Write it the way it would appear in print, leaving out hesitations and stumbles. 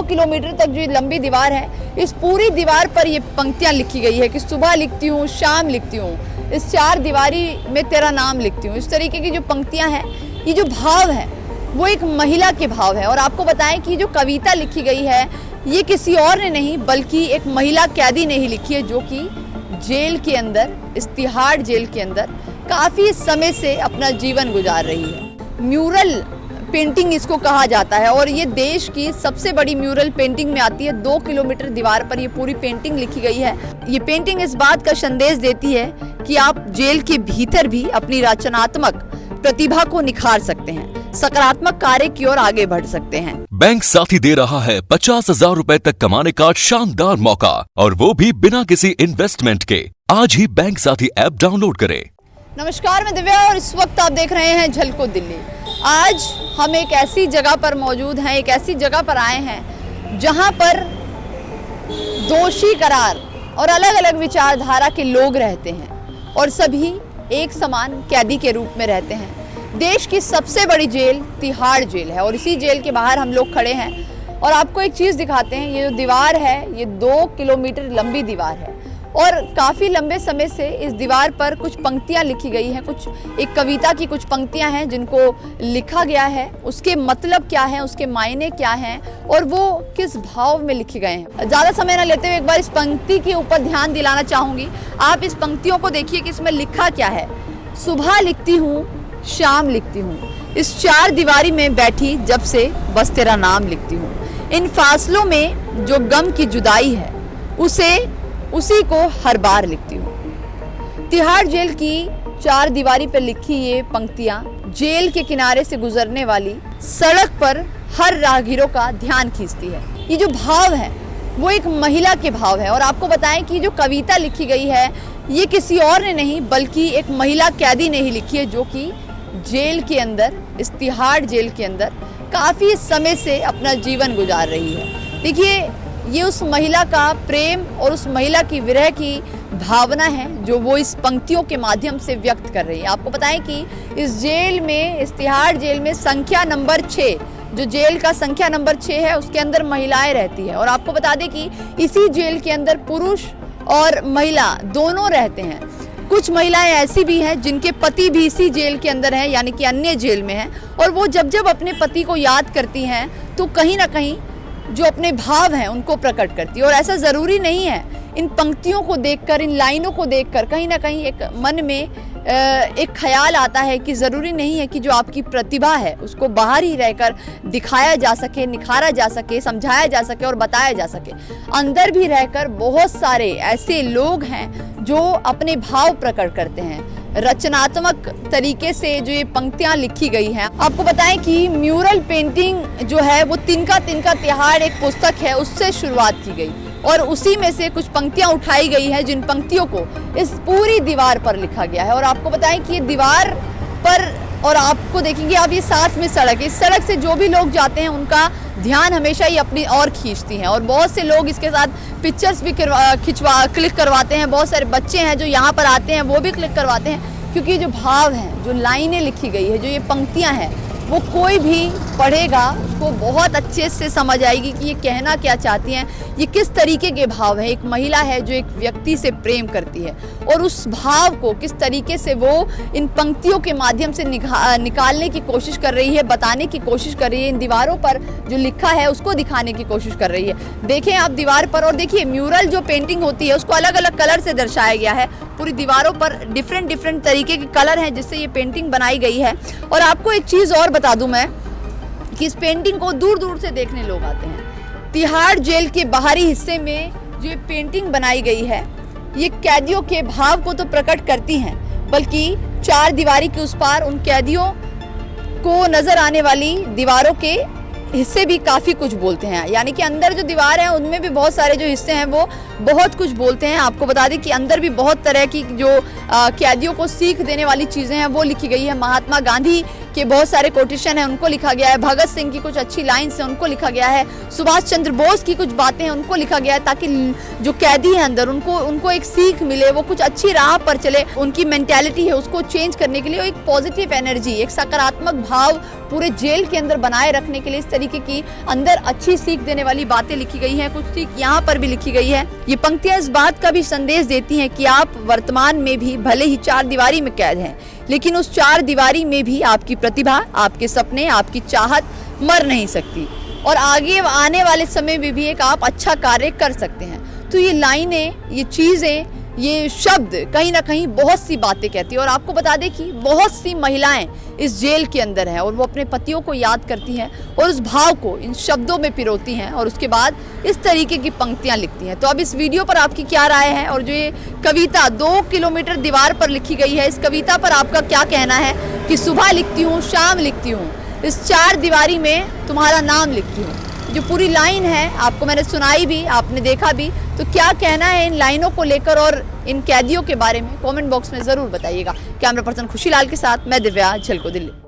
Kilometre तक जो लंबी दीवार है, इस पूरी दीवार पर ये पंक्तियां लिखी गई है कि सुबह लिखती हूँ, शाम लिखती हूँ, इस चार दीवारी में तेरा नाम लिखती हूँ। इस तरीके की जो पंक्तियां हैं, ये जो भाव है वो एक महिला के भाव है। और आपको बताएं कि जो कविता लिखी गई है ये किसी और ने नहीं बल्कि एक महिला कैदी ने ही लिखी है, जो कि जेल के अंदर, इस तिहाड़ जेल के अंदर काफ़ी समय से अपना जीवन गुजार रही है। म्यूरल पेंटिंग इसको कहा जाता है और ये देश की सबसे बड़ी म्यूरल पेंटिंग में आती है। 2 किलोमीटर दीवार पर ये पूरी पेंटिंग लिखी गई है। ये पेंटिंग इस बात का संदेश देती है कि आप जेल के भीतर भी अपनी रचनात्मक प्रतिभा को निखार सकते हैं, सकारात्मक कार्य की ओर आगे बढ़ सकते हैं। बैंक साथी दे रहा है 50,000 रुपए तक कमाने का शानदार मौका, और वो भी बिना किसी इन्वेस्टमेंट के। आज ही बैंक साथी ऐप डाउनलोड करें। नमस्कार, मैं दिव्या और इस वक्त आप देख रहे हैं झलको दिल्ली। आज हम एक ऐसी जगह पर मौजूद हैं, एक ऐसी जगह पर आए हैं जहां पर दोषी करार और अलग अलग विचारधारा के लोग रहते हैं और सभी एक समान कैदी के रूप में रहते हैं। देश की सबसे बड़ी जेल तिहाड़ जेल है और इसी जेल के बाहर हम लोग खड़े हैं और आपको एक चीज़ दिखाते हैं। ये जो दीवार है, ये 2 किलोमीटर लंबी दीवार है और काफ़ी लंबे समय से इस दीवार पर कुछ पंक्तियां लिखी गई हैं, कुछ एक कविता की कुछ पंक्तियां हैं जिनको लिखा गया है। उसके मतलब क्या है, उसके मायने क्या हैं और वो किस भाव में लिखे गए हैं। ज़्यादा समय न लेते हुए एक बार इस पंक्ति के ऊपर ध्यान दिलाना चाहूँगी। आप इस पंक्तियों को देखिए कि इसमें लिखा क्या है। सुबह लिखती हूँ, शाम लिखती हूँ, इस चार दीवारी में बैठी जब से बस तेरा नाम लिखती हूँ। इन फासलों में जो गम की जुदाई है उसी को हर बार लिखती हूँ। तिहाड़ जेल की चार दीवारी पर लिखी ये पंक्तियाँ जेल के किनारे से गुजरने वाली सड़क पर हर राहगीरों का ध्यान खींचती है। ये जो भाव है वो एक महिला के भाव है। और आपको बताएं कि जो कविता लिखी गई है ये किसी और ने नहीं बल्कि एक महिला कैदी ने ही लिखी है, जो कि जेल के अंदर, इस तिहाड़ जेल के अंदर काफ़ी समय से अपना जीवन गुजार रही है। देखिए, ये उस महिला का प्रेम और उस महिला की विरह की भावना है जो वो इस पंक्तियों के माध्यम से व्यक्त कर रही है। आपको बताएं कि इस जेल में, इस तिहाड़ जेल में संख्या नंबर 6, जो जेल का संख्या नंबर 6 है, उसके अंदर महिलाएं रहती है। और आपको बता दें कि इसी जेल के अंदर पुरुष और महिला दोनों रहते हैं। कुछ महिलाएं ऐसी भी हैं जिनके पति भी इसी जेल के अंदर हैं, यानी कि अन्य जेल में हैं, और वो जब जब अपने पति को याद करती हैं तो कहीं ना कहीं जो अपने भाव हैं उनको प्रकट करती है। और ऐसा ज़रूरी नहीं है, इन पंक्तियों को देखकर, इन लाइनों को देखकर कहीं ना कहीं एक मन में एक ख्याल आता है कि ज़रूरी नहीं है कि जो आपकी प्रतिभा है उसको बाहर ही रहकर दिखाया जा सके, निखारा जा सके, समझाया जा सके और बताया जा सके। अंदर भी रहकर बहुत सारे ऐसे लोग हैं जो अपने भाव प्रकट करते हैं। रचनात्मक तरीके से जो ये पंक्तियां लिखी गई हैं। आपको बताएं कि म्यूरल पेंटिंग जो है वो तिनका तिनका तिहाड़ एक पुस्तक है, उससे शुरुआत की गई और उसी में से कुछ पंक्तियां उठाई गई हैं, जिन पंक्तियों को इस पूरी दीवार पर लिखा गया है। और आपको बताएं कि ये दीवार पर, और आपको देखेंगे आप, ये साथ में सड़क है, इस सड़क से जो भी लोग जाते हैं उनका ध्यान हमेशा ही अपनी ओर खींचती हैं। और बहुत से लोग इसके साथ पिक्चर्स भी क्लिक करवाते हैं। बहुत सारे बच्चे हैं जो यहाँ पर आते हैं, वो भी क्लिक करवाते हैं, क्योंकि जो भाव हैं, जो लाइनें लिखी गई है, जो ये पंक्तियाँ हैं, वो कोई भी पढ़ेगा उसको बहुत अच्छे से समझ आएगी कि ये कहना क्या चाहती हैं, ये किस तरीके के भाव है। एक महिला है जो एक व्यक्ति से प्रेम करती है और उस भाव को किस तरीके से वो इन पंक्तियों के माध्यम से निकालने की कोशिश कर रही है, बताने की कोशिश कर रही है। इन दीवारों पर जो लिखा है उसको दिखाने की कोशिश कर रही है। देखें आप दीवार पर, और देखिए म्यूरल जो पेंटिंग होती है उसको अलग अलग कलर से दर्शाया गया है। पूरी दीवारों पर डिफरेंट तरीके के कलर हैं जिससे ये पेंटिंग बनाई गई है। और आपको एक चीज़ और बता दूं मैं कि इस पेंटिंग को दूर दूर से देखने लोग आते हैं। तिहाड़ जेल के बाहरी हिस्से में जो ये पेंटिंग बनाई गई है, ये कैदियों के भाव को तो प्रकट करती हैं, बल्कि चार दीवारी के उस पार उन कैदियों को नजर आने वाली दीवारों के हिस्से भी काफ़ी कुछ बोलते हैं। यानी कि अंदर जो दीवार है उनमें भी बहुत सारे जो हिस्से हैं वो बहुत कुछ बोलते हैं। आपको बता दें कि अंदर भी बहुत तरह की जो कैदियों को सीख देने वाली चीज़ें हैं वो लिखी गई है। महात्मा गांधी के बहुत सारे कोटेशन हैं, उनको लिखा गया है। भगत सिंह की कुछ अच्छी लाइन्स हैं, उनको लिखा गया है। सुभाष चंद्र बोस की कुछ बातें हैं, उनको लिखा गया है, ताकि जो कैदी है अंदर उनको एक सीख मिले, वो कुछ अच्छी राह पर चले। उनकी मेंटालिटी है उसको चेंज करने के लिए एक पॉजिटिव एनर्जी, एक सकारात्मक भाव पूरे जेल के अंदर बनाए रखने के लिए इस तरीके की अंदर अच्छी सीख देने वाली बातें लिखी गई हैं। कुछ सीख यहाँ पर भी लिखी गई है। ये पंक्तियां इस बात का भी संदेश देती हैं कि आप वर्तमान में भी भले ही 4 दीवारी में कैद हैं, लेकिन उस 4 दीवारी में भी आपकी प्रतिभा, आपके सपने, आपकी चाहत मर नहीं सकती और आगे आने वाले समय में भी एक आप अच्छा कार्य कर सकते हैं। तो ये लाइनें, ये चीज़ें, ये शब्द कहीं ना कहीं बहुत सी बातें कहती है। और आपको बता दें कि बहुत सी महिलाएं इस जेल के अंदर हैं और वो अपने पतियों को याद करती हैं और उस भाव को इन शब्दों में पिरोती हैं और उसके बाद इस तरीके की पंक्तियां लिखती हैं। तो अब इस वीडियो पर आपकी क्या राय है और जो ये कविता 2 किलोमीटर दीवार पर लिखी गई है, इस कविता पर आपका क्या कहना है कि सुबह लिखती हूँ, शाम लिखती हूँ, इस 4 दीवारी में तुम्हारा नाम लिखती हूँ। जो पूरी लाइन है आपको मैंने सुनाई भी, आपने देखा भी, तो क्या कहना है इन लाइनों को लेकर और इन कैदियों के बारे में कमेंट बॉक्स में ज़रूर बताइएगा। कैमरा पर्सन खुशीलाल के साथ मैं दिव्या, झलको दिल्ली।